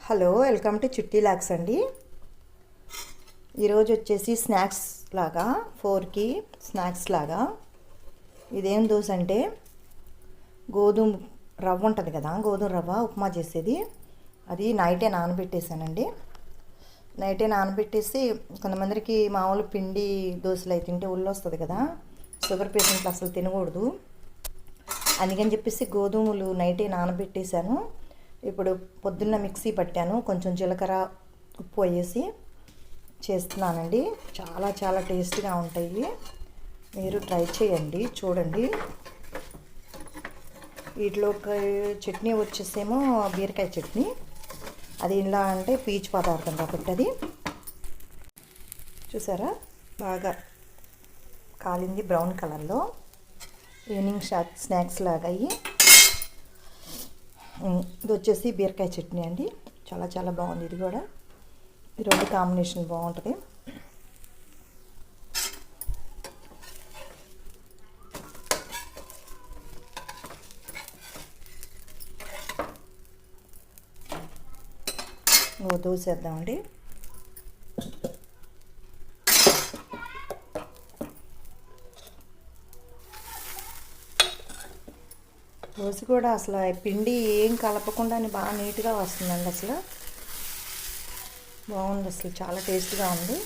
Hello, welcome to చిట్టి లాక్స్ అండి. ఈరోజు వచ్చేసి స్నాక్స్ లాగా 4కి స్నాక్స్ లాగా ఇదేం దోశ అంటే గోధుమ రవ్వ ఉంటుంది కదా, గోధుమ రవ్వ ఉప్మా చేసేది. అది నైటే నానబెట్టేసానండి. నైటే నానబెట్టేసి కొంతమందికి మామూలు పిండి దోశలు అయితే తింటే ఒళ్ళు వస్తుంది కదా, షుగర్ పేషెంట్లు అసలు తినకూడదు. అందుకని చెప్పేసి గోధుమలు నైటే నానబెట్టేశాను. ఇప్పుడు పొద్దున్న మిక్సీ పట్టాను, కొంచెం జీలకర్ర ఉప్పు వేసి చేస్తున్నానండి. చాలా చాలా టేస్ట్గా ఉంటాయి, మీరు ట్రై చేయండి, చూడండి. వీటిలోకి చట్నీ వచ్చేసేమో బీరకాయ చట్నీ. అది ఇలా అంటే పీచు పదార్థం కాబట్టి అది చూసారా బాగా కాలింది బ్రౌన్ కలర్లో. ఈవినింగ్ స్నాక్స్ లాగా అయ్యి. ఇది వచ్చేసి బీరకాయ చట్నీ అండి, చాలా చాలా బాగుంది. ఇది కూడా ఈ రెండు కాంబినేషన్ బాగుంటుంది. దోశ వేద్దామండి. దోశ కూడా అసలు పిండి ఏం కలపకుండానే బాగా నీట్గా వస్తుందండి. అసలు బాగుంది, అసలు చాలా టేస్ట్గా ఉంది.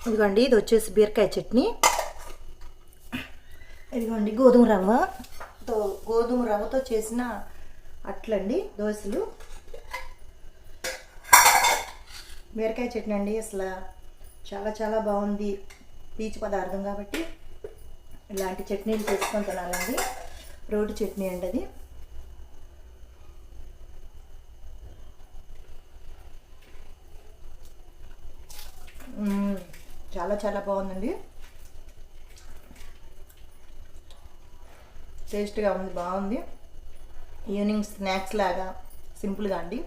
ఇదిగోండి, ఇది వచ్చేసి బీరకాయ చట్నీ. ఇదిగోండి గోధుమ రవ్వతో చేసిన అట్లండి దోశలు. బీరకాయ చట్నీ అండి, అసలు చాలా చాలా బాగుంది. పీచు పదార్థం కాబట్టి ఇలాంటి చట్నీలు చేసుకొని తినాలండి. రోటి చట్నీ అండి అది. చాలా చాలా బాగుందండి, టేస్ట్గా ఉంది, బాగుంది. ఈవినింగ్ స్నాక్స్ లాగా సింపుల్గా అండి.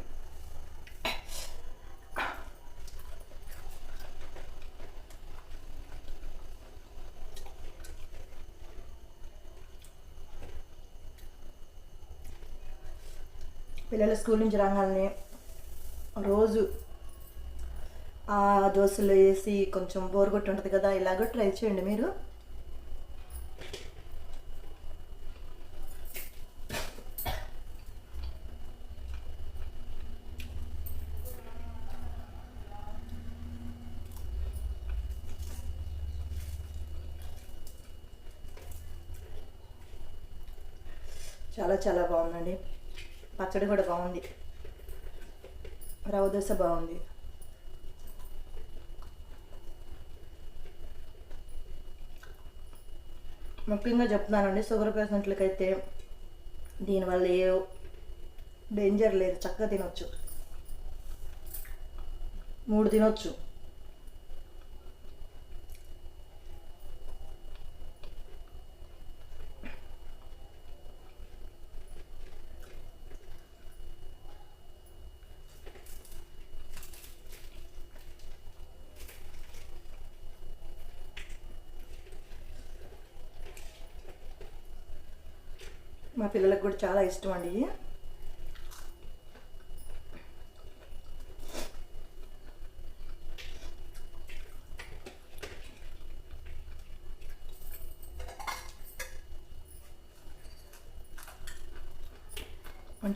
పిల్లలు స్కూల్ నుంచి రాగానే రోజు ఆ దోశలు వేసి కొంచెం బోర్ కొట్టి ఉంటుంది కదా, ఇలాగో ట్రై చేయండి మీరు. చాలా చాలా బాగుందండి. పచ్చడి కూడా బాగుంది, రవ్వ దోశ బాగుంది. ముఖ్యంగా చెప్తున్నానండి, షుగర్ పేషెంట్లకైతే దీనివల్ల ఏ డేంజర్ లేదు, చక్కగా తినొచ్చు, 3 తినొచ్చు. మా పిల్లలకు కూడా చాలా ఇష్టం అండి.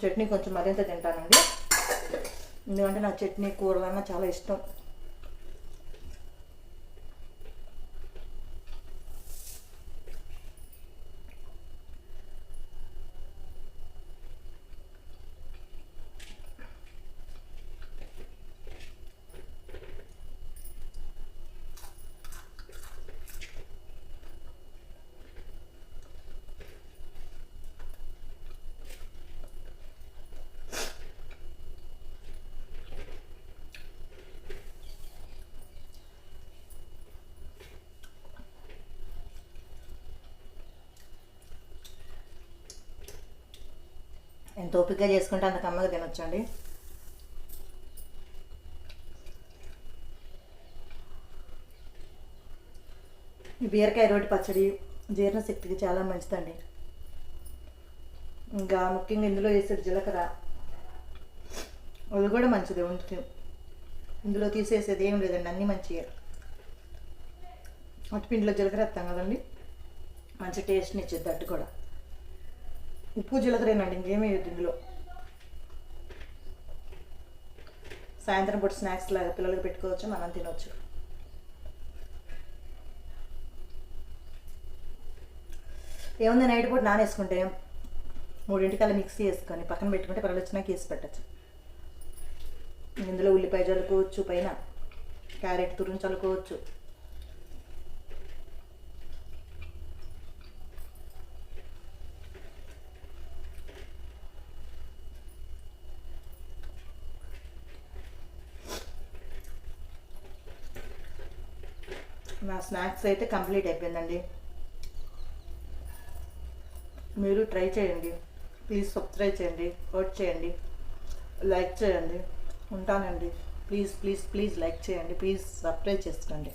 చట్నీ కొంచెం మరింత తింటానండి, ఎందుకంటే నాకు చట్నీ కూరలన్నా చాలా ఇష్టం. ఎంత ఓపికగా చేసుకుంటే అంత కమ్మగా తినొచ్చండి. ఈ బీరకాయ రోటి పచ్చడి జీర్ణశక్తికి చాలా మంచిదండి. ఇంకా ముఖ్యంగా ఇందులో వేసేది జీలకర్ర, అది కూడా మంచిది ఒంటికి. ఇందులో తీసేసేది ఏం లేదండి, అన్నీ మంచిగా. అట్టుపిండిలో జీలకర్ర వేస్తాం కదండి, మంచి టేస్ట్ని ఇచ్చేది. అట్టు కూడా ఉప్పు జీలకర్రేనండి, ఇంకేమీ వేయద్దు ఇందులో. సాయంత్రం పూట స్నాక్స్ లాగా పిల్లలకి పెట్టుకోవచ్చు, మనం తినవచ్చు. ఏముంది, నైట్ పూట నానేసుకుంటే 3 మిక్సీ వేసుకొని పక్కన పెట్టుకుంటే పిల్లలు వచ్చినాక వేసి పెట్టచ్చు. ఇందులో ఉల్లిపాయ చల్లుకోవచ్చు, పైన క్యారెట్ తురుము చల్లుకోవచ్చు. నా స్నాక్స్ అయితే కంప్లీట్ అయిపోయిందండి. మీరు ట్రై చేయండి. ప్లీజ్ సబ్స్క్రైబ్ చేయండి, ఓట్ చేయండి, లైక్ చేయండి. ఉంటానండి. ప్లీజ్ ప్లీజ్ ప్లీజ్ లైక్ చేయండి, ప్లీజ్ సబ్స్క్రైబ్ చేసుకోండి.